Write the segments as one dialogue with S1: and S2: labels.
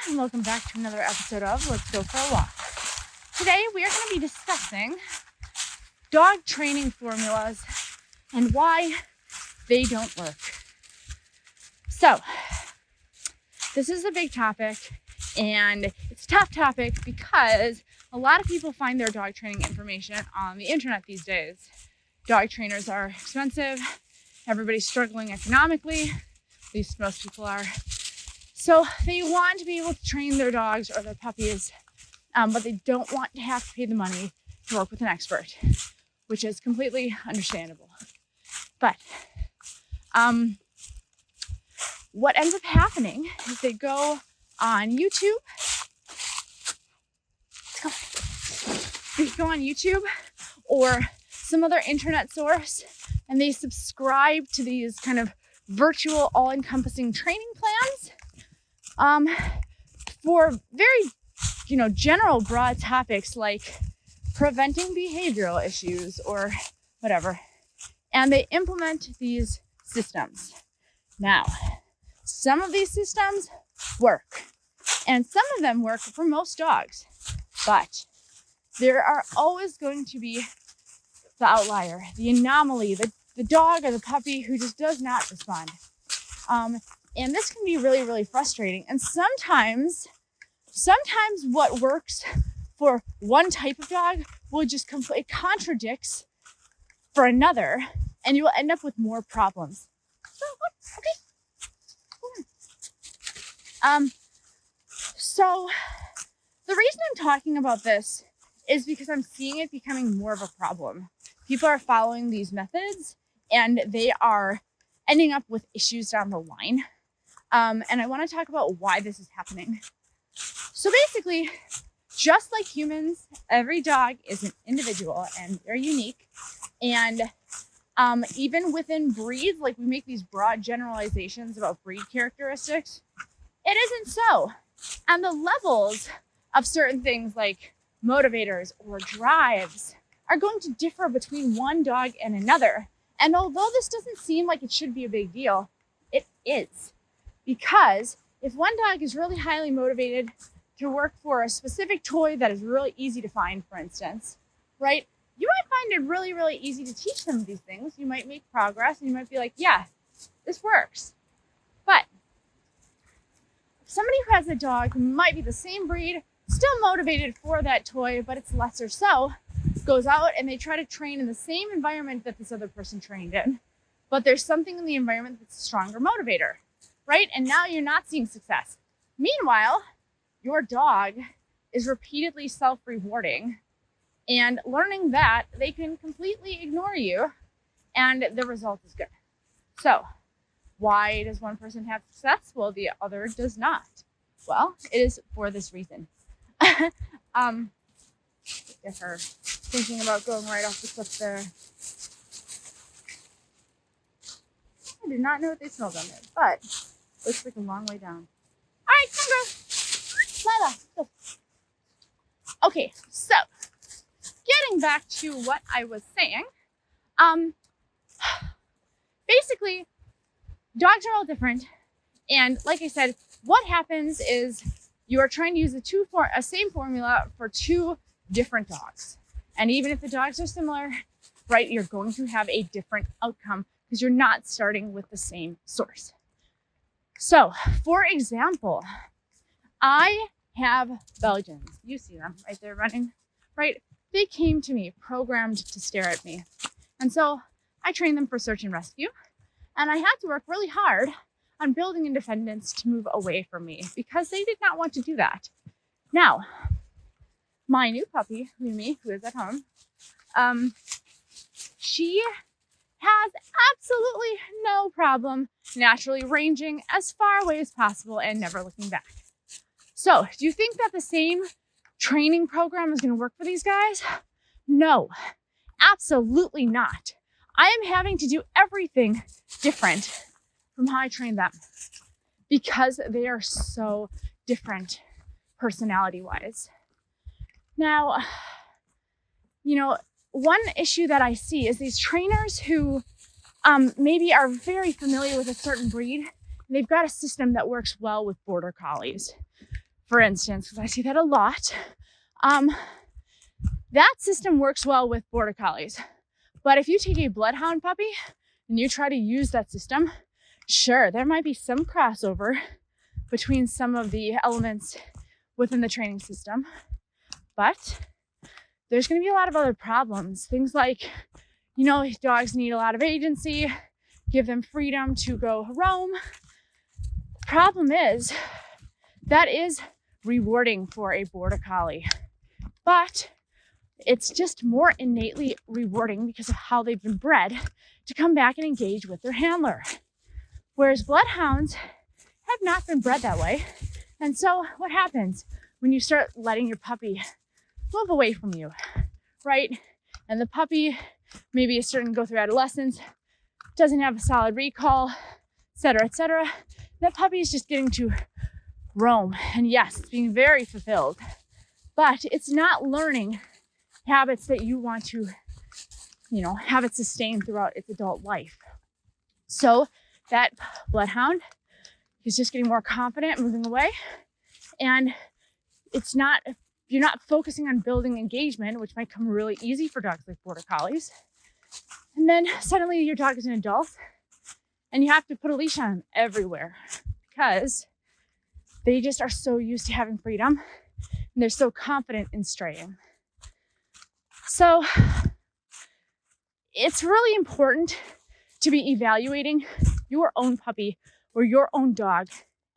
S1: and welcome back to another episode of Let's Go for a Walk. Today we are going to be discussing dog training formulas and why they don't work. So, this is a big topic, and it's a tough topic because a lot of people find their dog training information on the internet these days. Dog trainers are expensive, everybody's struggling economically, at least most people are. So they want to be able to train their dogs or their puppies, but they don't want to have to pay the money to work with an expert, which is completely understandable. But what ends up happening is they go on YouTube. They go on YouTube or some other internet source, and they subscribe to these kind of virtual all-encompassing training plans for very, general broad topics like preventing behavioral issues or whatever. And they implement these systems. Now, some of these systems work, and some of them work for most dogs, but there are always going to be the outlier, the anomaly, the dog or the puppy who just does not respond. And this can be really, really frustrating. And sometimes what works for one type of dog will just completely contradicts for another, and you will end up with more problems. So the reason I'm talking about this is because I'm seeing it becoming more of a problem. People are following these methods and they are ending up with issues down the line. And I want to talk about why this is happening. So basically, just like humans, every dog is an individual and they're unique. And even within breeds, like we make these broad generalizations about breed characteristics, it isn't so. And the levels of certain things like motivators or drives are going to differ between one dog and another. And although this doesn't seem like it should be a big deal, it is. Because if one dog is really highly motivated to work for a specific toy that is really easy to find, for instance, right? You might find it really, really easy to teach them these things. You might make progress and you might be like, yeah, this works. But somebody who has a dog who might be the same breed, still motivated for that toy, but it's lesser so, goes out and they try to train in the same environment that this other person trained in, but there's something in the environment that's a stronger motivator, right? And now you're not seeing success. Meanwhile, your dog is repeatedly self-rewarding and learning that they can completely ignore you and the result is good. So why does one person have success while the other does not? Well, it is for this reason. Get her thinking about going right off the cliff there. I did not know what they smelled on there, but looks like a long way down. All right, come on, Lila, go. Okay, so getting back to what I was saying, basically, dogs are all different, and like I said, what happens is you are trying to use a same formula for two different dogs. And even if the dogs are similar, right, you're going to have a different outcome because you're not starting with the same source. So, for example, I have Belgians. You see them right there running, right? They came to me programmed to stare at me. And so I trained them for search and rescue. And I had to work really hard on building independence to move away from me because they did not want to do that. Now, my new puppy, Mimi, who is at home, she has absolutely no problem naturally ranging as far away as possible and never looking back. So, do you think that the same training program is going to work for these guys? No, absolutely not. I am having to do everything different from how I train them because they are so different personality-wise. Now, one issue that I see is these trainers who maybe are very familiar with a certain breed. And they've got a system that works well with border collies. for instance, because I see that a lot. That system works well with border collies. But if you take a bloodhound puppy and you try to use that system, sure, there might be some crossover between some of the elements within the training system, but there's going to be a lot of other problems. Things like, dogs need a lot of agency, give them freedom to go roam. The problem is that is rewarding for a border collie, but it's just more innately rewarding because of how they've been bred to come back and engage with their handler. Whereas bloodhounds have not been bred that way. And so what happens when you start letting your puppy move away from you, right? And the puppy maybe is starting to go through adolescence, doesn't have a solid recall, et cetera, et cetera. That puppy is just getting to roam. And yes, it's being very fulfilled, but it's not learning habits that you want to, have it sustain throughout its adult life. So that bloodhound is just getting more confident, moving away. And you're not focusing on building engagement, which might come really easy for dogs like border collies. And then suddenly your dog is an adult and you have to put a leash on them everywhere because they just are so used to having freedom and they're so confident in straying. So it's really important to be evaluating your own puppy or your own dog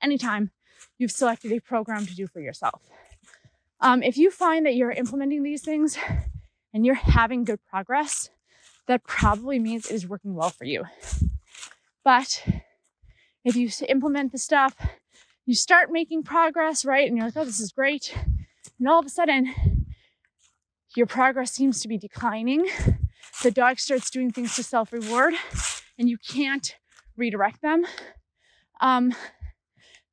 S1: anytime you've selected a program to do for yourself. If you find that you're implementing these things and you're having good progress, that probably means it is working well for you. But if you implement the stuff, you start making progress, right? And you're like, oh, this is great. And all of a sudden, your progress seems to be declining. The dog starts doing things to self-reward and you can't redirect them. Then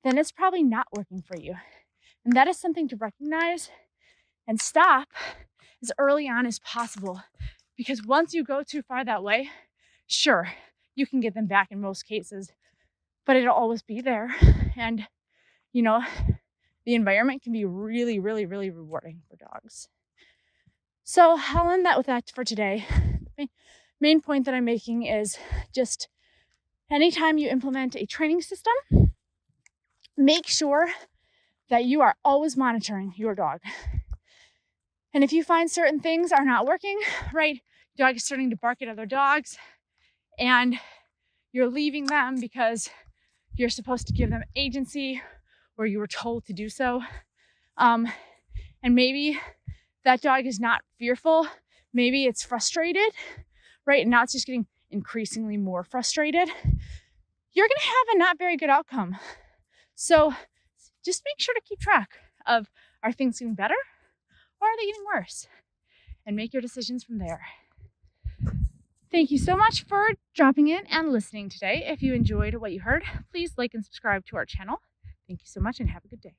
S1: it's probably not working for you. And that is something to recognize and stop as early on as possible. Because once you go too far that way, sure, you can get them back in most cases, but it'll always be there. And, the environment can be really, really, really rewarding for dogs. So I'll end that with that for today. The main point that I'm making is just anytime you implement a training system, make sure that you are always monitoring your dog. And if you find certain things are not working, right, your dog is starting to bark at other dogs and you're leaving them because you're supposed to give them agency or you were told to do so. And maybe that dog is not fearful. Maybe it's frustrated, right? And now it's just getting increasingly more frustrated. You're going to have a not very good outcome. So just make sure to keep track of, are things getting better or are they getting worse? And make your decisions from there. Thank you so much for dropping in and listening today. If you enjoyed what you heard, please like and subscribe to our channel. Thank you so much and have a good day.